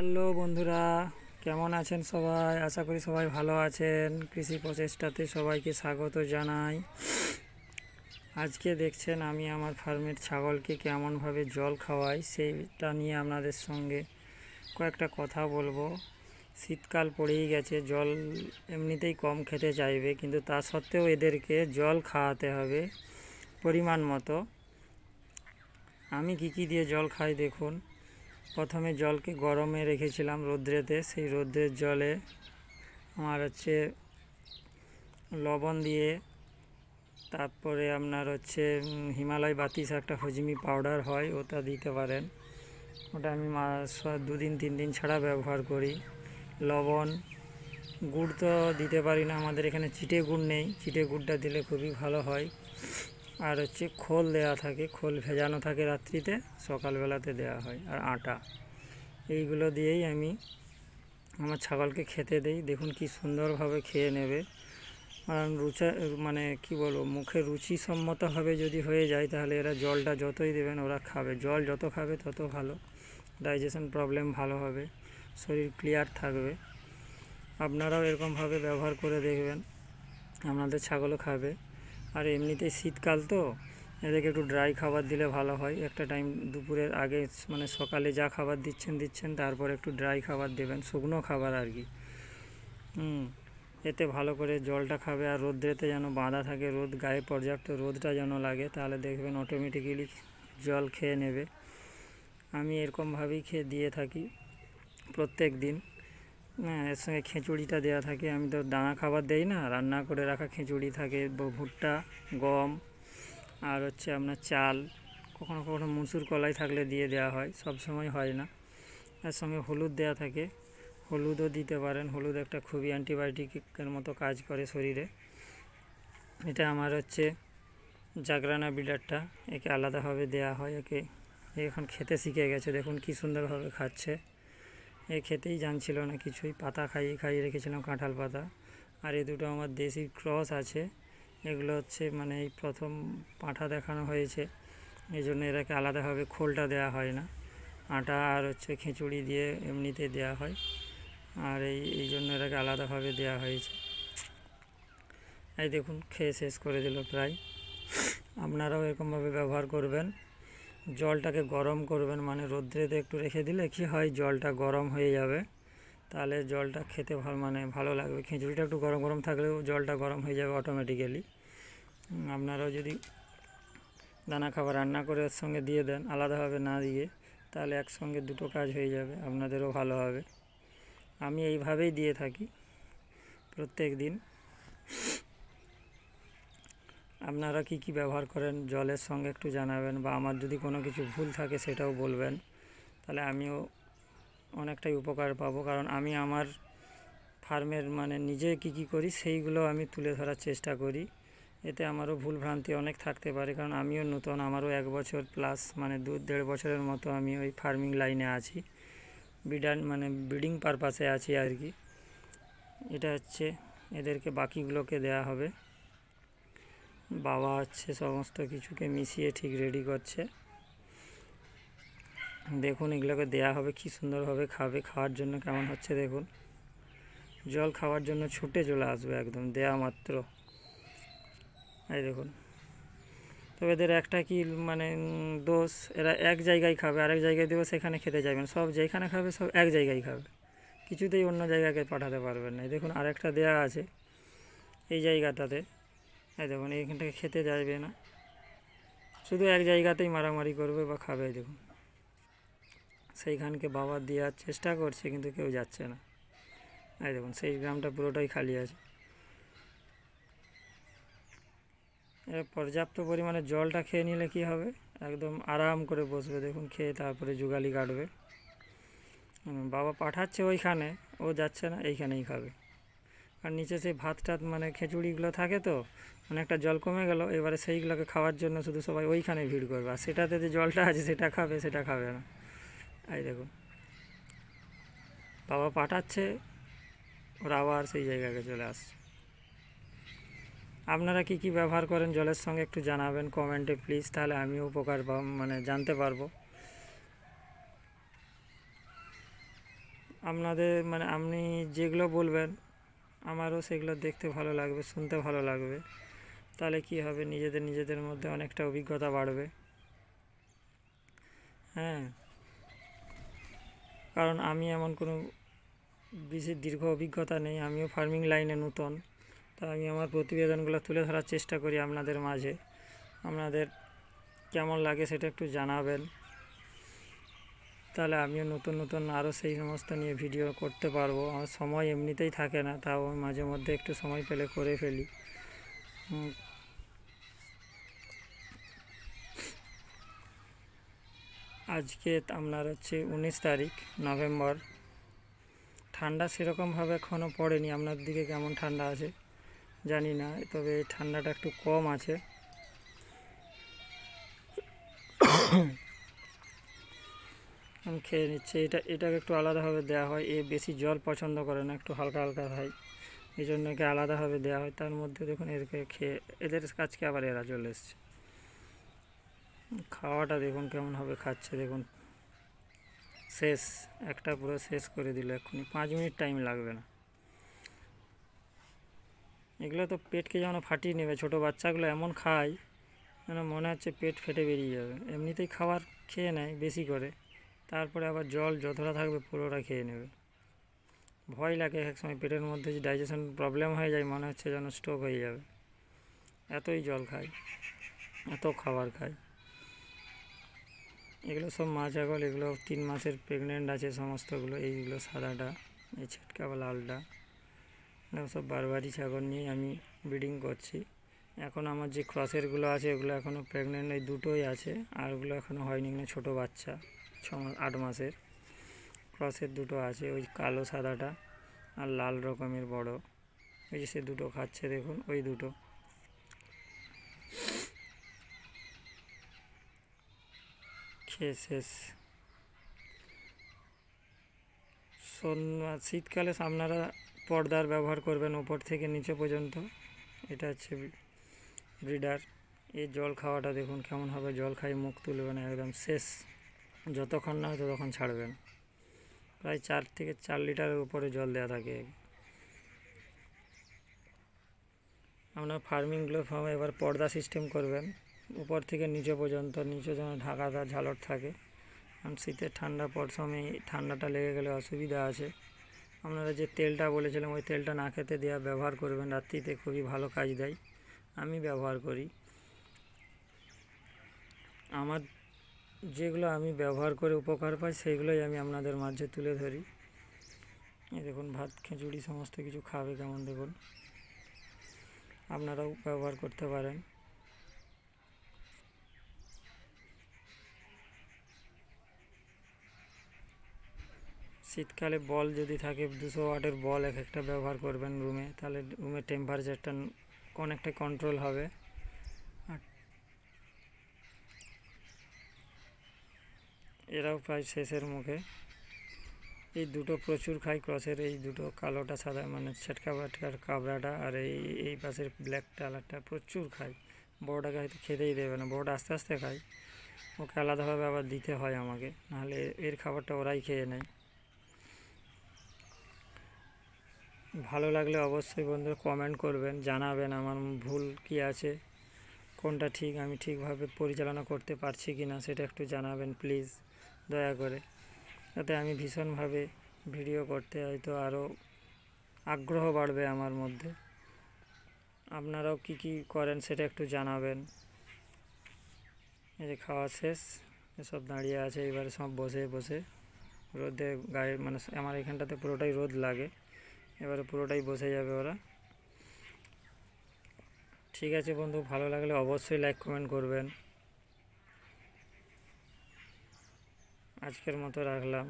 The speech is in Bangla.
হ্যালো বন্ধুরা, কেমন আছেন সবাই? আশা করি সবাই ভালো আছেন। কৃষি প্রচেষ্টাতে সবাইকে স্বাগত জানাই। আজকে দেখছেন আমি আমার ফার্মের ছাগলকে কেমনভাবে জল খাওয়াই, সেইটা নিয়ে আপনাদের সঙ্গে কয়েকটা কথা বলবো। শীতকাল পড়েই গেছে, জল এমনিতেই কম খেতে চাইবে, কিন্তু তা সত্ত্বেও এদেরকে জল খাওয়াতে হবে পরিমাণ মতো। আমি কি দিয়ে জল খাই দেখুন। প্রথমে জলকে গরমে রেখেছিলাম রৌদ্রেতে, সেই রৌদ্রের জলে আমার লবণ দিয়ে, তারপরে আপনার হিমালয় বাতিস একটা হজমি পাউডার হয়, ওটা দিতে পারেন। ওটা আমি 2-3 দিন ছাড়া ব্যবহার করি। লবণ, গুড় তো দিতে পারি না, আমাদের এখানে চিটে গুড় নেই, চিটে গুড়টা দিলে খুবই ভালো হয়। আর খোল দেওয়া থাকে, খোল ভেজানো থাকে রাত্রিতে, সকালবেলাতে দেওয়া হয়। আর আটা, এইগুলো দিয়েই আমি আমার ছাগলকে খেতে দিই। দেখুন কি সুন্দরভাবে খেয়ে নেবে। কারণ কি বলবো, মুখে রুচিসম্মতভাবে যদি হয়ে যায়, তাহলে এরা জলটা যতই দেবেন ওরা খাবে। জল যত খাবে তত ভালো, ডাইজেশন প্রবলেম ভালো হবে, শরীর ক্লিয়ার থাকবে। আপনারাও এরকমভাবে ব্যবহার করে দেখবেন, আপনাদের ছাগলও খাবে। আর এমনিতেই শীতকাল তো, এদেরকে একটু ড্রাই খাবার দিলে ভালো হয়। একটা টাইম দুপুরের আগে, মানে সকালে যা খাবার দিচ্ছেন তারপর একটু ড্রাই খাবার দেবেন, শুকনো খাবার আর কি। এতে ভালো করে জলটা খাবে। আর রোদ্রেতে যেন বাঁধা থাকে, রোদ গায়ে পর্যাপ্ত রোদটা যেন লাগে, তাহলে দেখবেন অটোমেটিক্যালি জল খেয়ে নেবে। আমি এরকমভাবেই দিয়ে থাকি প্রত্যেক দিন। এর সঙ্গে খিচুড়িটা দেওয়া থাকে। আমি তো দানা খাবার দেই না, রান্না করে রাখা খিচুড়ি থাকে, ভুট্টা, গম, আর আপনার চাল, কখনো কখনো মুসুর কলাই থাকলে দিয়ে দেওয়া হয়, সব সময় হয় না। এর সঙ্গে হলুদ দেওয়া থাকে, হলুদও দিতে পারেন। হলুদ একটা খুবই অ্যান্টিবায়োটিকের মতো কাজ করে শরীরে। এটা আমার জাগরানা বিডারটা, একে আলাদাভাবে দেওয়া হয়। এখন খেতে শিখে গেছে, দেখুন কি সুন্দরভাবে খাচ্ছে। খেতেই জানছিল না কিছুই, পাতা খাইয়ে রেখেছিলাম, কাঁঠাল পাতা। আর এই দুটো আমার দেশি ক্রস আছে, এগুলো মানে এই প্রথম পাঁঠা দেখানো হয়েছে, এই জন্য এরাকে আলাদাভাবে খোলটা দেওয়া হয় না। আটা আর খিচুড়ি দিয়ে এমনিতে দেওয়া হয়। আর এই জন্য এটাকে আলাদাভাবে দেওয়া হয়েছে। এই দেখুন খেয়ে শেষ করে দিল প্রায়। আপনারাও এরকমভাবে ব্যবহার করবেন। জলটাকে গরম করবেন, মানে রোদ্রেতে একটু রেখে দিলে কি হয়, জলটা গরম হয়ে যাবে, তাহলে জলটা খেতে ভালো লাগবে। খিচুড়িটা একটু গরম গরম থাকলেও জলটা গরম হয়ে যাবে অটোমেটিক্যালি। আপনারাও যদি দানা খাবার রান্না করে ওর সঙ্গে দিয়ে দেন, আলাদাভাবে না দিয়ে, তাহলে একসঙ্গে দুটো কাজ হয়ে যাবে, আপনাদেরও ভালো হবে। আমি এইভাবেই দিয়ে থাকি প্রত্যেক দিন। আপনারা কি ব্যবহার করেন জলের সঙ্গে একটু জানাবেন, বা আমার যদি কোনো কিছু ভুল থাকে সেটাও বলবেন, তাহলে আমিও অনেকটাই উপকার পাবো। কারণ আমি আমার ফার্মের নিজে কি করি সেইগুলো আমি তুলে ধরার চেষ্টা করি। এতে আমারও ভুল ভ্রান্তি অনেক থাকতে পারে, কারণ আমিও নতুন, আমারও 1 বছর প্লাস, 2-1.5 বছরের মতো আমি ওই ফার্মিং লাইনে আছি, ব্রিডিং পারপাসে আছি আর কি। এটা এদেরকে বাকিগুলোকে দেয়া হবে। বাবা সমস্ত কিছুকে মিশিয়ে ঠিক রেডি করছে। দেখুন এগুলোকে দেয়া হবে, কি সুন্দরভাবে খাবে। খাওয়ার জন্য কেমন হচ্ছে দেখুন, জল খাওয়ার জন্য ছুটে চলে আসবে একদম দেয়া মাত্র। এই দেখুন। তবে এদের একটা কি দোষ, এরা এক জায়গায় খাবে, আরেক জায়গায় দেবো সেখানে খেতে যাবেন, সব যেখানে খাবে সব এক জায়গায় খাবে, কিছুতেই অন্য জায়গাকে পাঠাতে পারবেন না। দেখুন আরেকটা দেয়া আছে এই জায়গাটাতে, এই দেখুন এইখান থেকে খেতে যাবে না, শুধু এক জায়গাতেই মারামারি করবে বা খাবে। দেখুন সেইখানকে বাবা দেওয়ার চেষ্টা করছে, কিন্তু কেউ যাচ্ছে না। এই দেখুন সেই গ্রামটা পুরোটাই খালি আছে। পর্যাপ্ত পরিমাণে জলটা খেয়ে নিলে কি হবে, একদম আরাম করে বসবে। দেখুন খেয়ে তারপরে যুগালি কাটবে। বাবা পাঠাচ্ছে ওইখানে, ও যাচ্ছে না, এইখানেই খাবে। আর নিচে সেই ভাত টাত খিচুড়িগুলো থাকে, তো অনেকটা জল কমে গেল, এবারে সেইগুলোকে খাওয়ার জন্য শুধু সবাই ওইখানে ভিড় করবে, আর সেটাতে যে জলটা আছে সেটা খাবে, সেটা খাবে না। এই দেখুন বাবা পাঠাচ্ছে, ওরা আবার সেই জায়গাকে চলে আসছে। আপনারা কি ব্যবহার করেন জলের সঙ্গে একটু জানাবেন কমেন্টে প্লিজ, তাহলে আমিও উপকার জানতে পারবো। আপনাদের মানে আপনি যেগুলো বলবেন আমারও সেগুলো দেখতে ভালো লাগবে, শুনতে ভালো লাগবে। তাহলে কি হবে, নিজেদের মধ্যে অনেকটা অভিজ্ঞতা বাড়বে। হ্যাঁ, কারণ আমি এমন কোনো বেশি দীর্ঘ অভিজ্ঞতা নেই, আমিও ফার্মিং লাইনে নতুন। তো আমি আমার প্রতিবেদনগুলো তুলে ধরার চেষ্টা করি আপনাদের মাঝে। আপনাদের কেমন লাগে সেটা একটু জানাবেন, তাহলে আমিও নতুন আরও সেই সমস্ত নিয়ে ভিডিও করতে পারবো। আমার সময় এমনিতেই থাকে না, তাও আমি মাঝে মধ্যে একটু সময় পেলে করে ফেলি। আজকে আপনার হচ্ছে 19 তারিখ নভেম্বর। ঠান্ডা সেরকমভাবে এখনও পড়েনি। আপনার দিকে কেমন ঠান্ডা আছে জানি না, তবে ঠান্ডাটা একটু কম আছে। আমি খেয়ে নিচ্ছি। এটাকে একটু আলাদাভাবে দেওয়া হয়, এ বেশি জল পছন্দ করে না, একটু হালকা হালকা খায়, এই জন্য একে আলাদাভাবে দেওয়া হয়। তার মধ্যে দেখুন এদেরকে খেয়ে এদের কাছকে আবার এরা চলে এসছে। খাওয়াটা দেখুন কেমনভাবে খাচ্ছে, দেখুন শেষ, একটা পুরো শেষ করে দিল এক্ষুনি, 5 মিনিট টাইম লাগবে না। এগুলো তো পেটকে যেন ফাটিয়ে নেবে। ছোটো বাচ্চাগুলো এমন খায় যেন মনে হচ্ছে পেট ফেটে বেরিয়ে যাবে। এমনিতেই খাবার খেয়ে নেয় বেশি করে, তারপরে আবার জল যতটা থাকবে পুরোটা খেয়ে নেবে। ভয় লাগে এক সময়, পেটের মধ্যে যে ডাইজেশন প্রবলেম হয়ে যায়, মনে হচ্ছে যেন স্ট্রোক হয়ে যাবে, এতই জল খায়, এত খাবার খায়। এগুলো সব মা ছাগল, এগুলো 3 মাসের প্রেগনেন্ট আছে সমস্তগুলো। এইগুলো সাদাটা, এই ছিটকা বা লালটা, এগুলো সব বারবারি ছাগল নিয়ে আমি ব্রিডিং করছি। এখন আমার যে ক্রসেরগুলো আছে ওগুলো এখনও প্রেগনেন্ট, ওই দুটোই আছে, আর ওগুলো এখনও হয়নি, না ছোটো বাচ্চা 8 মাসের। ক্রসের দুটো আছে, ওই কালো সাদাটা আর লাল রকমের বড়, ওই যে সে দুটো খাচ্ছে দেখুন, ওই দুটো। খেয়ে শেষ। শীতকালে আপনারা পর্দার ব্যবহার করবেন উপর থেকে নিচে পর্যন্ত। এটা হচ্ছে ব্রিডার। এই জল খাওয়াটা দেখুন কেমনভাবে জল খাই, মুখ তুলবে না, একদম শেষ। যতক্ষণ না ততক্ষণ ছাড়বেন। প্রায় 4 থেকে 4 লিটারের উপরে জল দেওয়া থাকে। আপনার ফার্মিংগুলো এবার পর্দা সিস্টেম করবেন উপর থেকে নিচে পর্যন্ত, নিচে যেন ঢাকাটা ঝালট থাকে। কারণ শীতের ঠান্ডা পর সময় ঠান্ডাটা লেগে গেলে অসুবিধা আছে। আপনারা যে তেলটা বলেছিলাম ওই তেলটা না খেতে দেওয়া ব্যবহার করবেন, রাত্রিতে খুবই ভালো কাজ দেয়, আমি ব্যবহার করি। আমার যেগুলো আমি ব্যবহার করে উপকার পাই সেইগুলোই আমি আপনাদের মাঝে তুলে ধরি। এই দেখুন ভাত খিচুড়ি সমস্ত কিছু খাবে কেমন, দেখুন আপনারাও ব্যবহার করতে পারেন। শীতকালে বল যদি থাকে 200 ওয়াটের বল এক একটা ব্যবহার করবেন রুমে, তাহলে রুমের টেম্পারেচারটা অনেকটা কন্ট্রোল হবে। আর এরাও প্রায় শেষের মুখে। এই দুটো প্রচুর খাই ক্রসের, এই দুটো কালোটা সাদা মানে ছেটকা বাটকার কাবড়াটা, আর এই পাশের ব্ল্যাক কালারটা প্রচুর খাই। বড়োটাকে হয়তো খেতেই দেবে না, বড়োটা আস্তে আস্তে খাই, ওকে আলাদাভাবে আবার দিতে হয় আমাকে, নাহলে এর খাবারটা ওরাই খেয়ে নেয়। ভালো লাগলে অবশ্যই বন্ধুরা কমেন্ট করবেন, জানাবেন আমার ভুল কি আছে, কোনটা ঠিক, আমি ঠিকভাবে পরিচালনা করতে পারছি কি না সেটা একটু জানাবেন প্লিজ দয়া করে, যাতে আমি ভীষণভাবে ভিডিও করতে হয়তো আরও আগ্রহ বাড়বে আমার মধ্যে। আপনারাও কি কি করেন সেটা একটু জানাবেন। এই যে খাওয়া শেষ, এসব দাঁড়িয়ে আছে, এবারে সব বসে বসে রোদে গায়ে মানে আমার এখানটাতে পুরোটাই রোদ লাগে, এবারে পুরোটাই বসে যাবে ওরা। ঠিক আছে বন্ধু, ভালো লাগলে অবশ্যই লাইক কমেন্ট করবেন। আজকের মতো রাখলাম।